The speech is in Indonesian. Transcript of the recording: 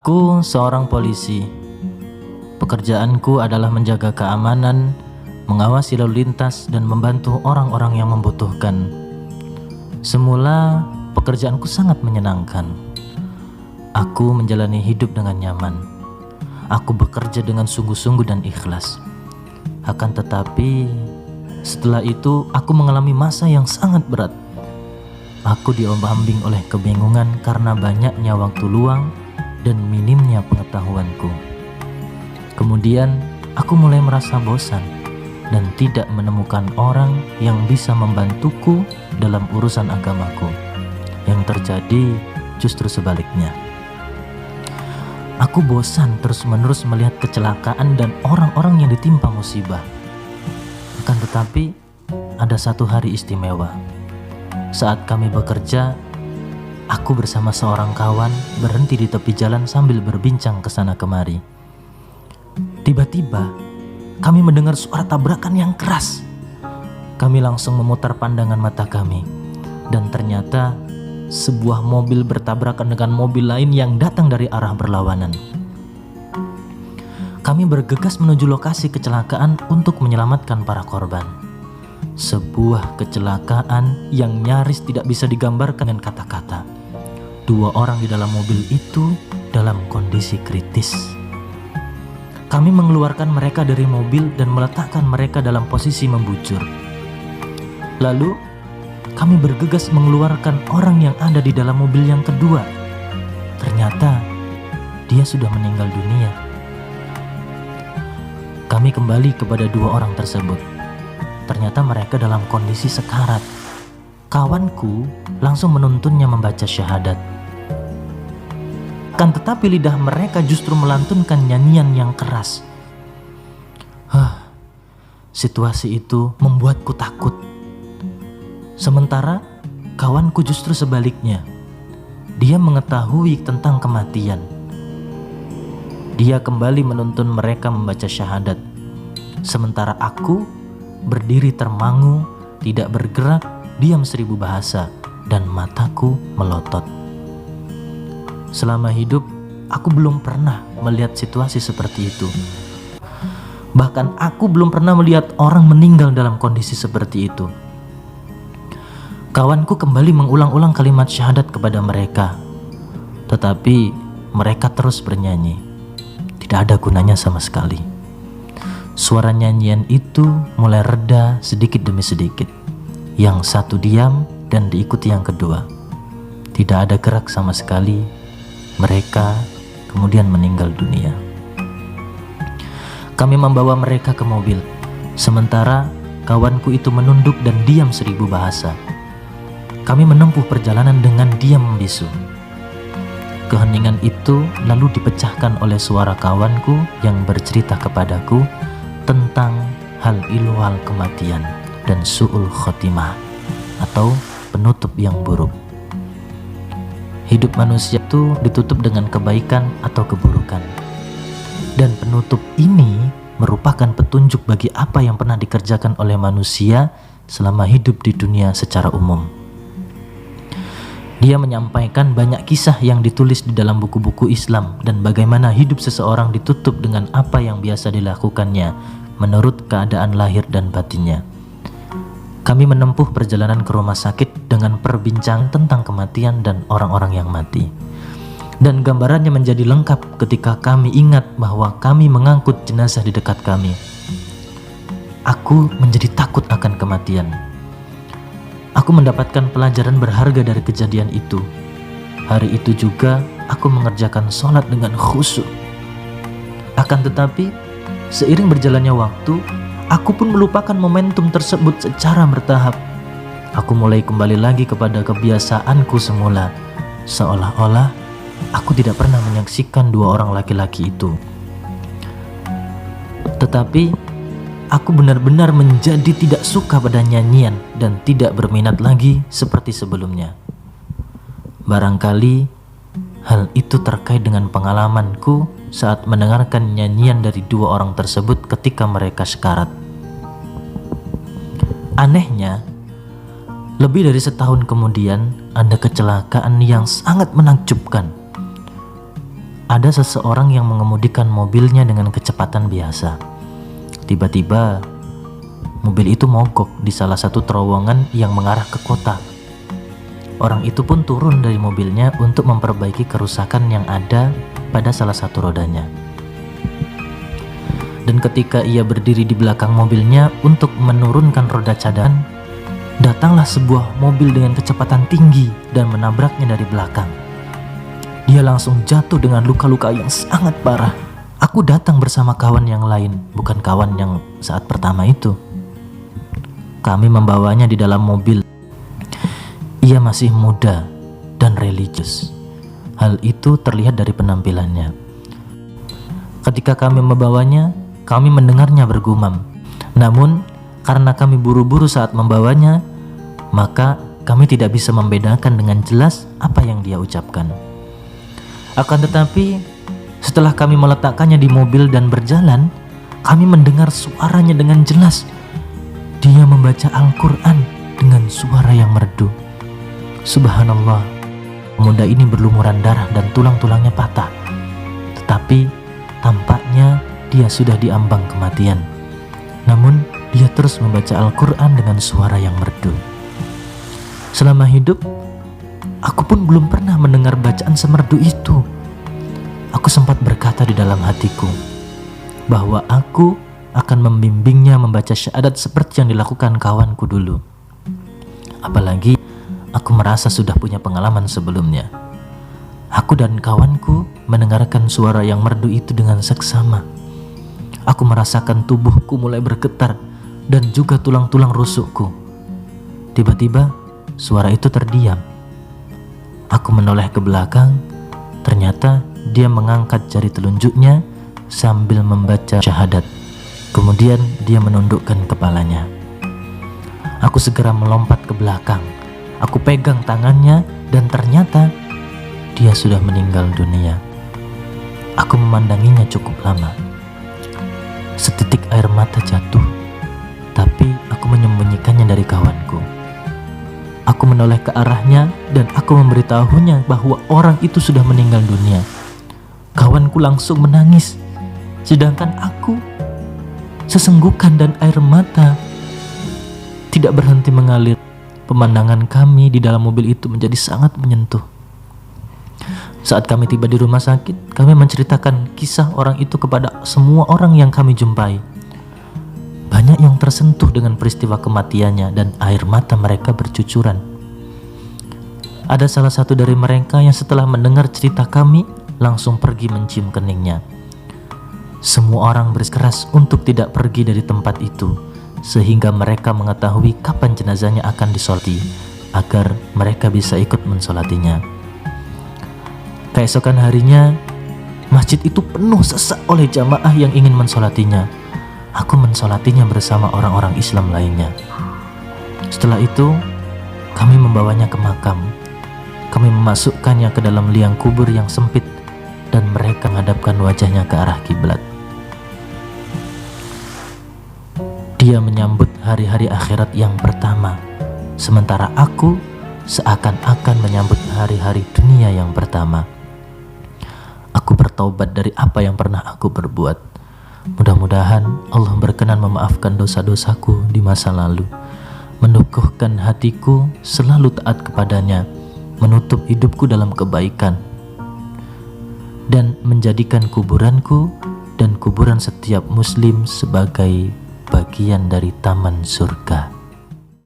Aku seorang polisi. Pekerjaanku adalah menjaga keamanan, mengawasi lalu lintas, dan membantu orang-orang yang membutuhkan. Semula, pekerjaanku sangat menyenangkan. Aku menjalani hidup dengan nyaman. Aku bekerja dengan sungguh-sungguh dan ikhlas. Akan tetapi, setelah itu aku mengalami masa yang sangat berat. Aku diombang-ambing oleh kebingungan karena banyaknya waktu luang dan minimnya pengetahuanku. Kemudian aku mulai merasa bosan dan tidak menemukan orang yang bisa membantuku dalam urusan agamaku. Yang terjadi justru sebaliknya. Aku bosan terus-menerus melihat kecelakaan dan orang-orang yang ditimpa musibah. Akan tetapi ada satu hari istimewa. Saat kami bekerja, aku bersama seorang kawan berhenti di tepi jalan sambil berbincang ke sana kemari. Tiba-tiba kami mendengar suara tabrakan yang keras. Kami langsung memutar pandangan mata kami, dan ternyata sebuah mobil bertabrakan dengan mobil lain yang datang dari arah berlawanan. Kami bergegas menuju lokasi kecelakaan untuk menyelamatkan para korban. Sebuah kecelakaan yang nyaris tidak bisa digambarkan dengan kata-kata. 2 orang di dalam mobil itu dalam kondisi kritis. Kami mengeluarkan mereka dari mobil dan meletakkan mereka dalam posisi membujur. Lalu kami bergegas mengeluarkan orang yang ada di dalam mobil yang kedua. Ternyata dia sudah meninggal dunia. Kami kembali kepada 2 orang tersebut. Ternyata mereka dalam kondisi sekarat. Kawanku langsung menuntunnya membaca syahadat. Kan tetapi lidah mereka justru melantunkan nyanyian yang keras. Situasi itu membuatku takut. Sementara kawanku justru sebaliknya. Dia mengetahui tentang kematian. Dia kembali menuntun mereka membaca syahadat. Sementara aku berdiri termangu, tidak bergerak, diam 1000 bahasa, dan mataku melotot. Selama hidup, aku belum pernah melihat situasi seperti itu. Bahkan aku belum pernah melihat orang meninggal dalam kondisi seperti itu. Kawanku kembali mengulang-ulang kalimat syahadat kepada mereka. Tetapi mereka terus bernyanyi. Tidak ada gunanya sama sekali. Suara nyanyian itu mulai reda sedikit demi sedikit. Yang satu diam dan diikuti yang kedua. Tidak ada gerak sama sekali. Mereka kemudian meninggal dunia. Kami membawa mereka ke mobil. Sementara kawanku itu menunduk dan diam 1000 bahasa. Kami menempuh perjalanan dengan diam membisu. Keheningan itu lalu dipecahkan oleh suara kawanku yang bercerita kepadaku tentang hal ihwal kematian dan su'ul khotimah atau penutup yang buruk. Hidup manusia itu ditutup dengan kebaikan atau keburukan. Dan penutup ini merupakan petunjuk bagi apa yang pernah dikerjakan oleh manusia selama hidup di dunia secara umum. Dia menyampaikan banyak kisah yang ditulis di dalam buku-buku Islam dan bagaimana hidup seseorang ditutup dengan apa yang biasa dilakukannya menurut keadaan lahir dan batinnya. Kami menempuh perjalanan ke rumah sakit dengan perbincangan tentang kematian dan orang-orang yang mati. Dan gambarannya menjadi lengkap ketika kami ingat bahwa kami mengangkut jenazah di dekat kami. Aku menjadi takut akan kematian. Aku mendapatkan pelajaran berharga dari kejadian itu. Hari itu juga aku mengerjakan sholat dengan khusyuk. Akan tetapi, seiring berjalannya waktu, aku pun melupakan momentum tersebut secara bertahap. Aku mulai kembali lagi kepada kebiasaanku semula, seolah-olah aku tidak pernah menyaksikan 2 orang laki-laki itu. Tetapi aku benar-benar menjadi tidak suka pada nyanyian dan tidak berminat lagi seperti sebelumnya. Barangkali hal itu terkait dengan pengalamanku saat mendengarkan nyanyian dari 2 orang tersebut ketika mereka sekarat. Anehnya, lebih dari setahun kemudian ada kecelakaan yang sangat menakjubkan. ada seseorang yang mengemudikan mobilnya dengan kecepatan biasa. Tiba-tiba mobil itu mogok di salah satu terowongan yang mengarah ke kota. Orang itu pun turun dari mobilnya untuk memperbaiki kerusakan yang ada pada salah satu rodanya. Dan ketika ia berdiri di belakang mobilnya untuk menurunkan roda cadangan, datanglah sebuah mobil dengan kecepatan tinggi dan menabraknya dari belakang. Dia langsung jatuh dengan luka-luka yang sangat parah. Aku datang bersama kawan yang lain, bukan kawan yang saat pertama itu. Kami membawanya di dalam mobil. Ia masih muda dan religius. Hal itu terlihat dari penampilannya. Ketika kami membawanya, kami mendengarnya bergumam. Namun, karena kami buru-buru saat membawanya, maka kami tidak bisa membedakan dengan jelas apa yang dia ucapkan. Akan tetapi, setelah kami meletakkannya di mobil dan berjalan, kami mendengar suaranya dengan jelas. Dia membaca Al-Quran dengan suara yang merdu. Subhanallah, pemuda ini berlumuran darah dan tulang-tulangnya patah. Tetapi tampaknya dia sudah diambang kematian. Namun dia terus membaca Al-Quran dengan suara yang merdu. Selama hidup, aku pun belum pernah mendengar bacaan semerdu itu. Aku sempat berkata di dalam hatiku bahwa aku akan membimbingnya membaca syahadat seperti yang dilakukan kawanku dulu. Apalagi aku merasa sudah punya pengalaman sebelumnya. Aku dan kawanku mendengarkan suara yang merdu itu dengan seksama. Aku merasakan tubuhku mulai bergetar dan juga tulang-tulang rusukku. Tiba-tiba suara itu terdiam. Aku menoleh ke belakang. Ternyata dia mengangkat jari telunjuknya sambil membaca syahadat. Kemudian dia menundukkan kepalanya. Aku segera melompat ke belakang. Aku pegang tangannya dan ternyata dia sudah meninggal dunia. Aku memandanginya cukup lama. Setitik air mata jatuh, tapi aku menyembunyikannya dari kawanku. Aku menoleh ke arahnya dan aku memberitahunya bahwa orang itu sudah meninggal dunia. Kawanku langsung menangis, sedangkan aku sesenggukan dan air mata tidak berhenti mengalir. Pemandangan kami di dalam mobil itu menjadi sangat menyentuh. Saat kami tiba di rumah sakit, kami menceritakan kisah orang itu kepada semua orang yang kami jumpai. Banyak yang tersentuh dengan peristiwa kematiannya dan air mata mereka bercucuran. Ada salah satu dari mereka yang setelah mendengar cerita kami langsung pergi mencium keningnya. Semua orang bersikeras untuk tidak pergi dari tempat itu, sehingga mereka mengetahui kapan jenazahnya akan disolati, agar mereka bisa ikut mensolatinya. Keesokan harinya, masjid itu penuh sesak oleh jamaah yang ingin mensolatinya. Aku mensolatinya bersama orang-orang Islam lainnya. Setelah itu, kami membawanya ke makam. Kami memasukkannya ke dalam liang kubur yang sempit dan mereka menghadapkan wajahnya ke arah kiblat. Dia menyambut hari-hari akhirat yang pertama, sementara aku seakan-akan menyambut hari-hari dunia yang pertama. Aku bertaubat dari apa yang pernah aku perbuat. Mudah-mudahan Allah berkenan memaafkan dosa-dosaku di masa lalu, meneguhkan hatiku selalu taat kepadanya, menutup hidupku dalam kebaikan, dan menjadikan kuburanku dan kuburan setiap muslim sebagai bagian dari taman surga.